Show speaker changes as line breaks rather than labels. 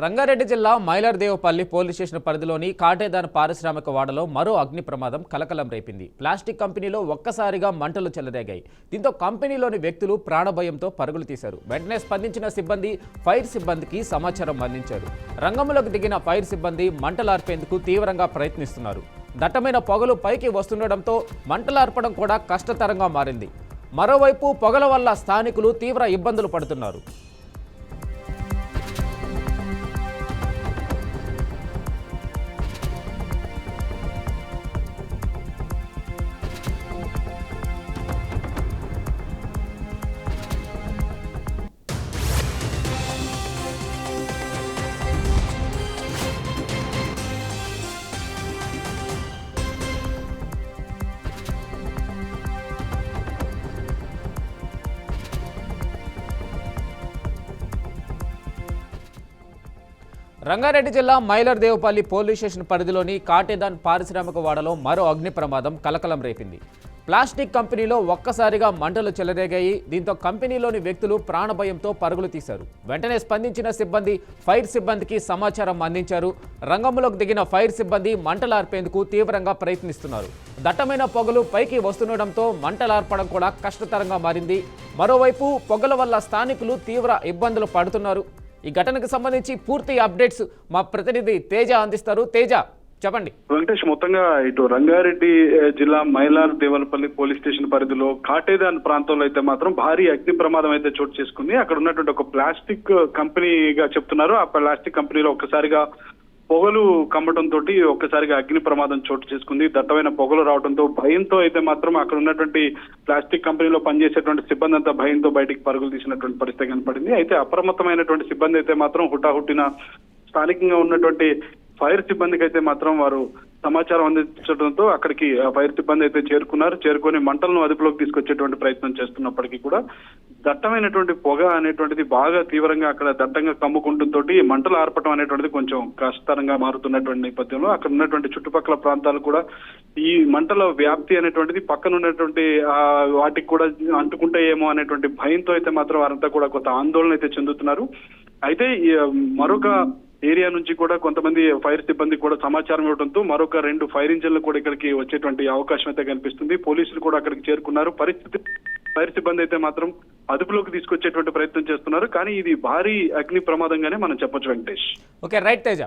రంగారెడ్డి జిల్లా Mailardevpally police station పరిధిలోని కాటేదాన్ పారిశ్రామిక వాడలో మరో అగ్ని ప్రమాదం కలకలం రేపింది. ప్లాస్టిక్ కంపెనీలో ఒక్కసారిగా మంటలు చెలరేగాయి. దీంతో కంపెనీలోని వ్యక్తులు ప్రాణభయంతో పరుగులు తీశారు. వెంటనే స్పందించిన సిబ్బంది ఫైర్ సిబ్బందికి సమాచారం అందించారు. రంగంలోకి దిగిన ఫైర్ సిబ్బంది మంటలార్పేందుకు తీవ్రంగా ప్రయత్నిస్తున్నారు. దట్టమైన పొగలు పైకి వస్తుండటంతో మంటలార్పడం కూడా కష్టతరంగా మారింది. మరోవైపు పొగల వల్ల స్థానికులు తీవ్ర ఇబ్బందులు పడుతున్నారు. రంగారెడ్డి జిల్లా మైలార్దేవపల్లి పోలీస్ స్టేషన్ పరిధిలోని కాటేదాన్ పారిశ్రామిక వాడలో మరో అగ్ని ప్రమాదం కలకలం రేపింది. ప్లాస్టిక్ కంపెనీలో ఒక్కసారిగా మంటలు చెలరేగాయి. దీంతో కంపెనీలోని వ్యక్తులు ప్రాణభయంతో పరుగులు తీశారు. వెంటనే స్పందించిన సిబ్బంది ఫైర్ సిబ్బందికి సమాచారం అందించారు. రంగంలోకి దిగిన ఫైర్ సిబ్బంది మంటలార్పేందుకు తీవ్రంగా ప్రయత్నిస్తున్నారు. దట్టమైన పొగలు పైకి వస్తుండటంతో మంటలార్పడం కూడా కష్టతరంగా మారింది. మరోవైపు పొగల వల్ల స్థానికులు తీవ్ర ఇబ్బందులు పడుతున్నారు. ఈ ఘటనకు సంబంధించి పూర్తి అప్డేట్స్ మా ప్రతినిధి తేజ అందిస్తారు. తేజ, చెప్పండి.
వెంకటేష్, మొత్తంగా ఇటు రంగారెడ్డి జిల్లా మైలార్దేవపల్లి పోలీస్ స్టేషన్ పరిధిలో కాటేదాన్ ప్రాంతంలో అయితే మాత్రం భారీ అగ్ని ప్రమాదం అయితే చోటు చేసుకుంది. అక్కడ ఉన్నటువంటి ఒక ప్లాస్టిక్ కంపెనీగా చెప్తున్నారు. ఆ ప్లాస్టిక్ కంపెనీలో ఒక్కసారిగా పొగలు కమ్మటంతో ఒక్కసారిగా అగ్ని ప్రమాదం చోటు చేసుకుంది. దట్టమైన పొగలు రావడంతో భయంతో అయితే మాత్రం అక్కడ ఉన్నటువంటి ప్లాస్టిక్ కంపెనీలో పనిచేసేటువంటి సిబ్బంది అంతా భయంతో బయటికి పరుగులు తీసినటువంటి పరిస్థితి కనపడింది. అయితే అప్రమత్తమైనటువంటి సిబ్బంది అయితే మాత్రం హుటాహుట్టిన స్థానికంగా ఉన్నటువంటి ఫైర్ సిబ్బందికి అయితే మాత్రం వారు సమాచారం అందించడంతో అక్కడికి ఫైర్ సిబ్బంది అయితే చేరుకొని మంటలను అదుపులోకి తీసుకొచ్చేటువంటి ప్రయత్నం చేస్తున్నప్పటికీ కూడా దట్టమైనటువంటి పొగ అనేటువంటిది బాగా తీవ్రంగా అక్కడ దట్టంగా కమ్ముకుంటుంతో మంటలు ఆర్పటం అనేటువంటిది కొంచెం కష్టతరంగా మారుతున్నటువంటి నేపథ్యంలో అక్కడ ఉన్నటువంటి చుట్టుపక్కల ప్రాంతాలు కూడా ఈ మంటల వ్యాప్తి అనేటువంటిది పక్కన ఉన్నటువంటి వాటికి కూడా అంటుకుంటాయేమో అనేటువంటి భయంతో అయితే మాత్రం వారంతా కూడా కొంత ఆందోళన అయితే చెందుతున్నారు. అయితే మరొక ఏరియా నుంచి కూడా కొంతమంది ఫైర్ సిబ్బంది కూడా సమాచారం ఇవ్వడంతో మరొక 2 ఫైర్ ఇంజిన్లు కూడా ఇక్కడికి వచ్చేటువంటి అవకాశం అయితే కనిపిస్తుంది. పోలీసులు కూడా అక్కడికి చేరుకున్నారు. ఫైర్ సిబ్బంది అయితే మాత్రం అదుపులోకి తీసుకొచ్చేటువంటి ప్రయత్నం చేస్తున్నారు. కానీ ఇది భారీ అగ్ని ప్రమాదంగానే మనం చెప్పొచ్చు వెంకటేష్.
Okay, right Teja.